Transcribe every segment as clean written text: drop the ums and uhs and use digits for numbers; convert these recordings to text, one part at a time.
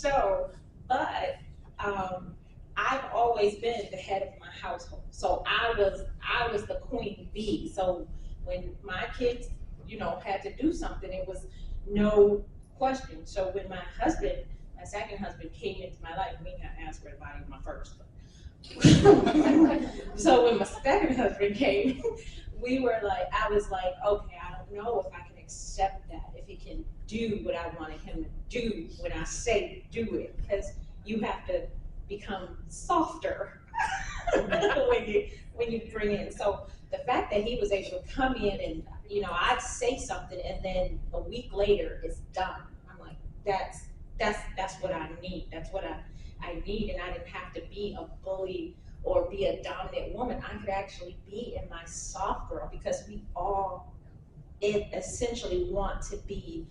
So, but I've always been the head of my household. So I was the queen bee. So when my kids, had to do something, it was no question. So when my second husband came into my life, we didn't ask for anybody my first. So when my second husband came, I was like, okay, I don't know if I can accept that, if he can do what I wanted him to do when I say do it, because you have to become softer when you bring in. So the fact that he was able to come in and I'd say something and then a week later it's done. I'm like, that's what I need. That's what I need, and I didn't have to be a bully or be a dominant woman. I could actually be in my soft girl, because we all essentially want to be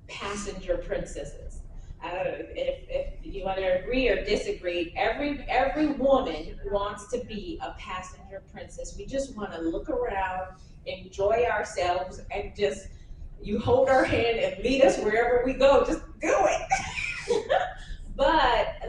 passenger princesses. I don't know if you want to agree or disagree. Every woman wants to be a passenger princess. We just want to look around, enjoy ourselves, and just you hold our hand and lead us wherever we go. Just do it. But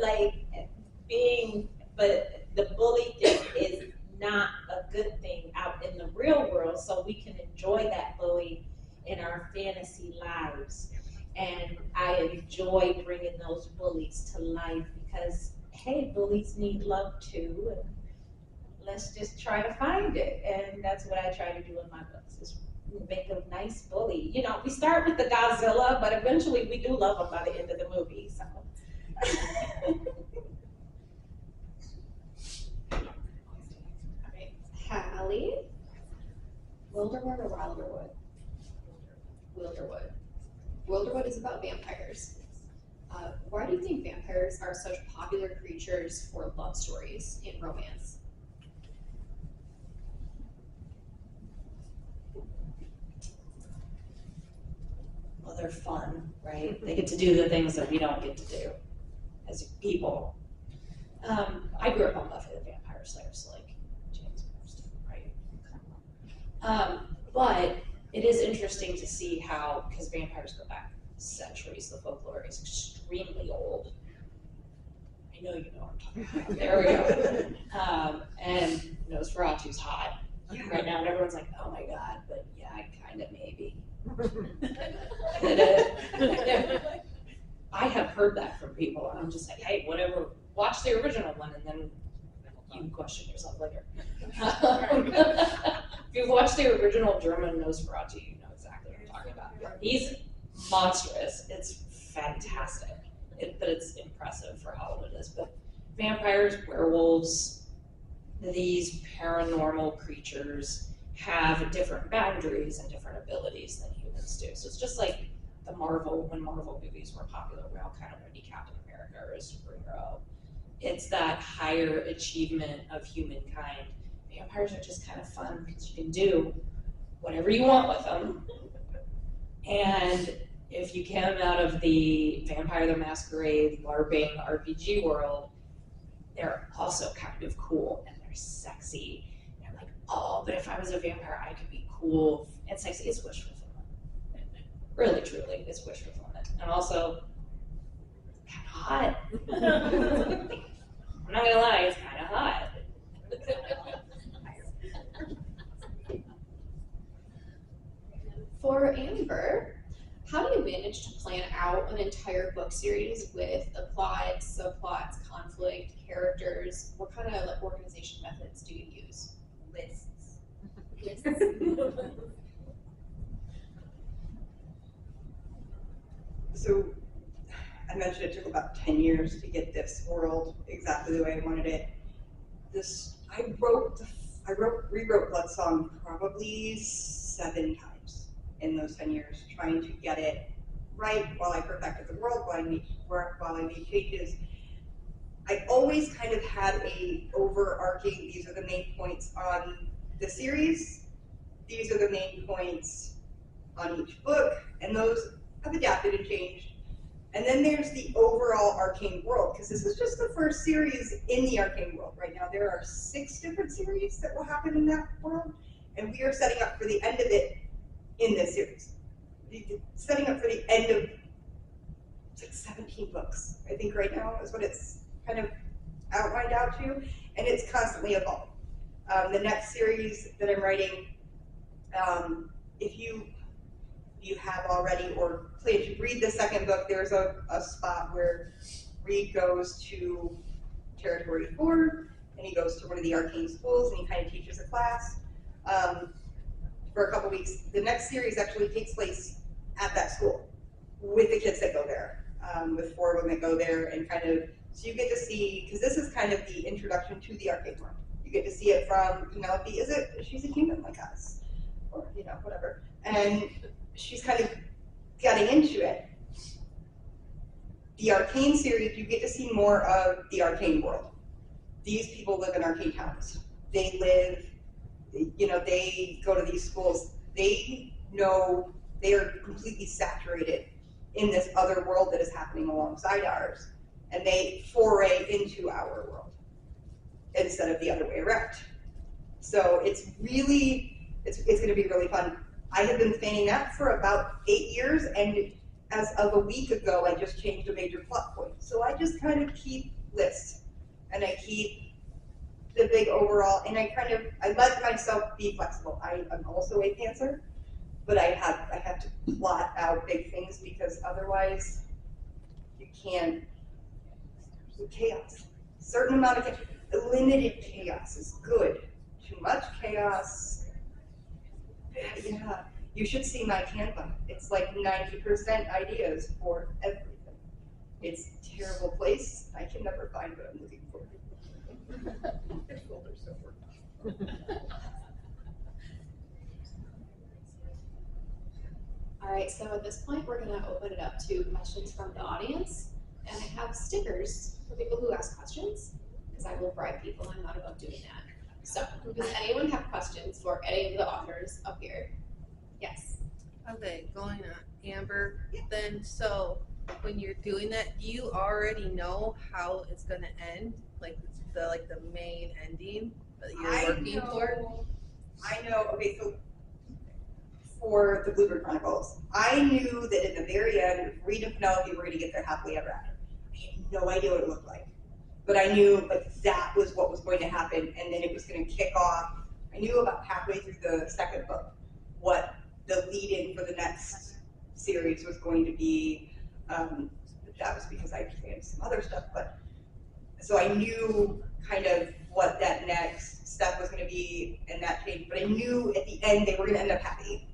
the bully thing is not a good thing out in the real world, so we can enjoy that bully in our fantasy lives. And I enjoy bringing those bullies to life because, hey, bullies need love too, and let's just try to find it. And that's what I try to do in my books, is make a nice bully. We start with the Godzilla, but eventually we do love them by the end of the movie. So. Halli? Wilderwood or Wilderwood? Wilderwood. Wilderwood is about vampires. Why do you think vampires are such popular creatures for love stories in romance? Well, they're fun, right? They get to do the things that we don't get to do as people. I grew up on Buffy the Vampire Slayer, so like James Marsden, right? But it is interesting to see how, because vampires go back centuries, the folklore is extremely old. I know you know what I'm talking about. There we go. And Nosferatu's hot right now, and everyone's like, oh my god, but yeah, kind of maybe. I have heard that from people, and I'm just like, hey, whatever, watch the original one, and then you can question yourself later. If you've watched the original German Nosferatu, you know exactly what I'm talking about. He's monstrous. It's fantastic. But it's impressive for how old it is. But vampires, werewolves, these paranormal creatures have different boundaries and different abilities than humans do. So it's just like when Marvel movies were popular, we all kind of wanted to be Captain America or a superhero. It's that higher achievement of humankind. Vampires are just kind of fun because you can do whatever you want with them. And if you came out of the Vampire the Masquerade LARPing RPG world, they're also kind of cool and they're sexy. And they're like, oh, but if I was a vampire, I could be cool and sexy. It's wish fulfillment. Really, truly, it's wish fulfillment. And also, kind of hot. I'm not gonna lie, it's kind of hot. For Amber, how do you manage to plan out an entire book series with a plot, subplots, conflict, characters? What kind of organization methods do you use? Lists. So I mentioned it took about 10 years to get this world exactly the way I wanted it. I rewrote Bloodsong probably 7 times in those 10 years, trying to get it right while I perfected the world, while I made changes. I always kind of had a overarching, these are the main points on the series, these are the main points on each book, and those have adapted and changed. And then there's the overall arcane world, because this is just the first series in the arcane world. Right now there are 6 different series that will happen in that world, and we are setting up for the end of it in this series. Setting up for the end of it's like 17 books, I think right now is what it's kind of outlined out to, and it's constantly evolving. The next series that I'm writing, if you have already or plan to read the second book, there's a spot where Reed goes to Territory 4, and he goes to one of the arcane schools, and he kind of teaches a class for a couple weeks. The next series actually takes place at that school with the kids that go there, with 4 of them that go there, and kind of, so you get to see, because this is kind of the introduction to the arcane world. You get to see it from Penelope, she's a human like us, or whatever, and she's kind of getting into it. The arcane series, you get to see more of the arcane world. These people live in arcane towns. They live, they go to these schools. They know they are completely saturated in this other world that is happening alongside ours, and they foray into our world instead of the other way around. So it's going to be really fun. I have been fanning that for about 8 years, and as of a week ago, I just changed a major plot point. So I just kind of keep lists, and I keep the big overall, and I let myself be flexible. I'm also a pantser, but I have to plot out big things, because otherwise you can't. Chaos, certain amount of chaos, limited chaos is good. Too much chaos, yeah. You should see my Canva. It's like 90% ideas for everything. It's a terrible place. I can never find what I'm looking for. All right, so at this point, we're gonna open it up to questions from the audience. And I have stickers for people who ask questions, because I will bribe people. I'm not above doing that. So, does anyone have questions for any of the authors up here? Yes. Okay, going on, Amber. Then, so when you're doing that, do you already know how it's gonna end? Like the main ending that you're working for? I know. Okay, so for the Bluebird Chronicles, I knew that in the very end, Reed and Penelope were going to get their happily ever after. I had no idea what it looked like, but I knew that was what was going to happen, and then it was going to kick off. I knew about halfway through the second book what the lead-in for the next series was going to be. That was because I planned some other stuff, but so I knew kind of what that next step was going to be, and that changed. But I knew at the end they were going to end up happy.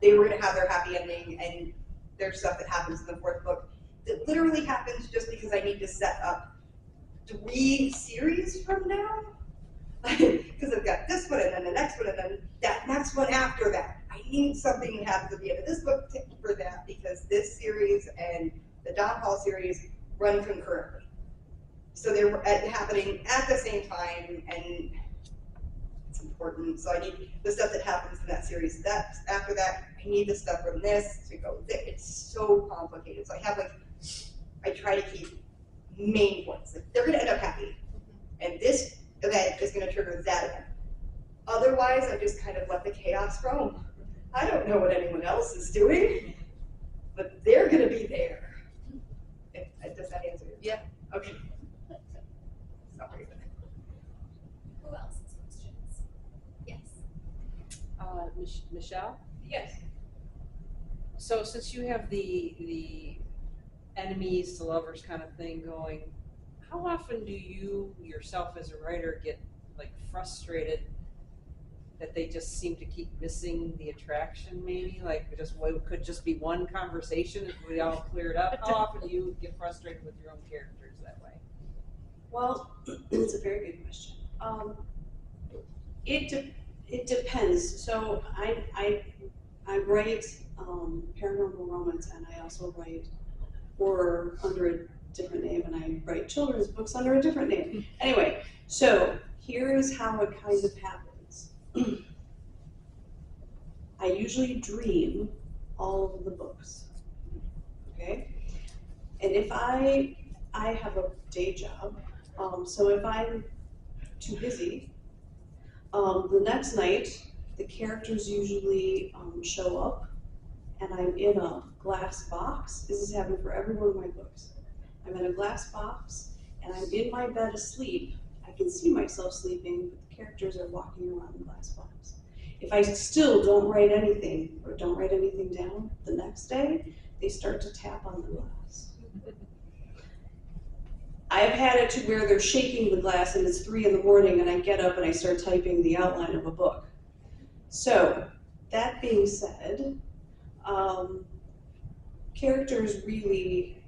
They were going to have their happy ending, and there's stuff that happens in the fourth book that literally happens just because I need to set up 3 series from now. Because I've got this one, and then the next one, and then that next one after that. I need something that happens at the end of this book for that, because this series and the Don Hall series run concurrently. So they're happening at the same time, and it's important. So I need the stuff that happens in that series. That after that, I need the stuff from this to go there. It's so complicated. So I have I try to keep main points. They're going to end up happy, and this event is going to trigger that event. Otherwise, I just kind of let the chaos roam. I don't know what anyone else is doing, but they're going to be there. Does that answer your question? Yeah. Okay. Sorry. Who else has questions? Yes. Michelle? Yes. So since you have the enemies to lovers kind of thing going, how often do you yourself as a writer get frustrated that they just seem to keep missing the attraction, maybe? It could just be one conversation if we all cleared up. How often do you get frustrated with your own characters that way? Well, it's a very good question. It depends. So I write paranormal romance, and I also write horror under a different name, and I write children's books under a different name. Anyway, so here's how it kind of happens. I usually dream all of the books, okay? And if I have a day job, so if I'm too busy, the next night the characters usually show up, and I'm in a glass box. This has happened for every one of my books. I'm in a glass box and I'm in my bed asleep. I can see myself sleeping, but the characters are walking around the glass box. If I still don't write anything or don't write anything down the next day, they start to tap on the glass. I've had it to where they're shaking the glass and it's 3 in the morning and I get up and I start typing the outline of a book. So, that being said, characters really,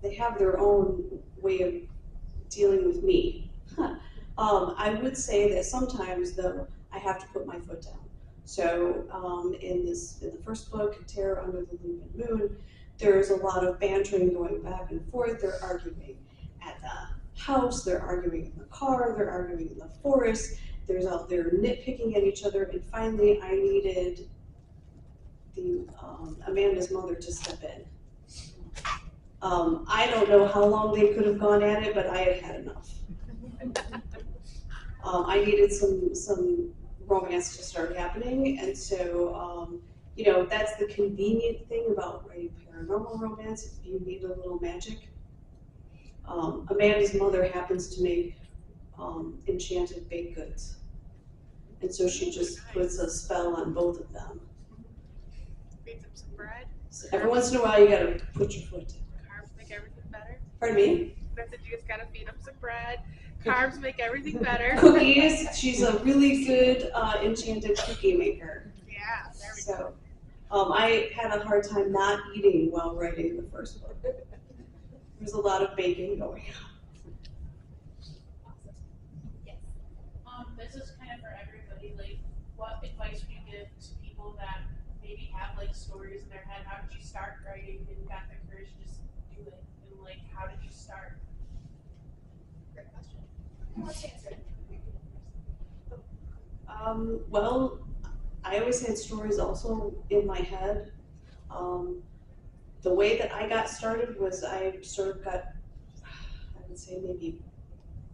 they have their own way of dealing with me. I would say that sometimes, though, I have to put my foot down. So in the first book, Terror Under the Lumen Moon, there's a lot of bantering going back and forth. They're arguing at the house, they're arguing in the car, they're arguing in the forest. They're nitpicking at each other, and finally I needed Amanda's mother to step in. I don't know how long they could have gone at it, but I had had enough. I needed some romance to start happening, and so that's the convenient thing about writing paranormal romance. If you need a little magic, Amanda's mother happens to make enchanted baked goods, and so she just puts a spell on both of them. Feed them some bread. So every once in a while, you gotta put your foot down. Carbs make everything better. Pardon me? I said you just gotta feed them some bread. Carbs make everything better. Cookies. She's a really good enchanted cookie maker. Yeah, there we go. So I had a hard time not eating while writing the first book. There's a lot of baking going on. Yes. This is kind of for everybody, like, what advice would you give to people that maybe have, like, stories in their head? How did you start writing and got the courage to just do it? And, like, how did you start? Great question. Who wants to answer it? Well, I always had stories also in my head. The way that I got started was I sort of got, I would say maybe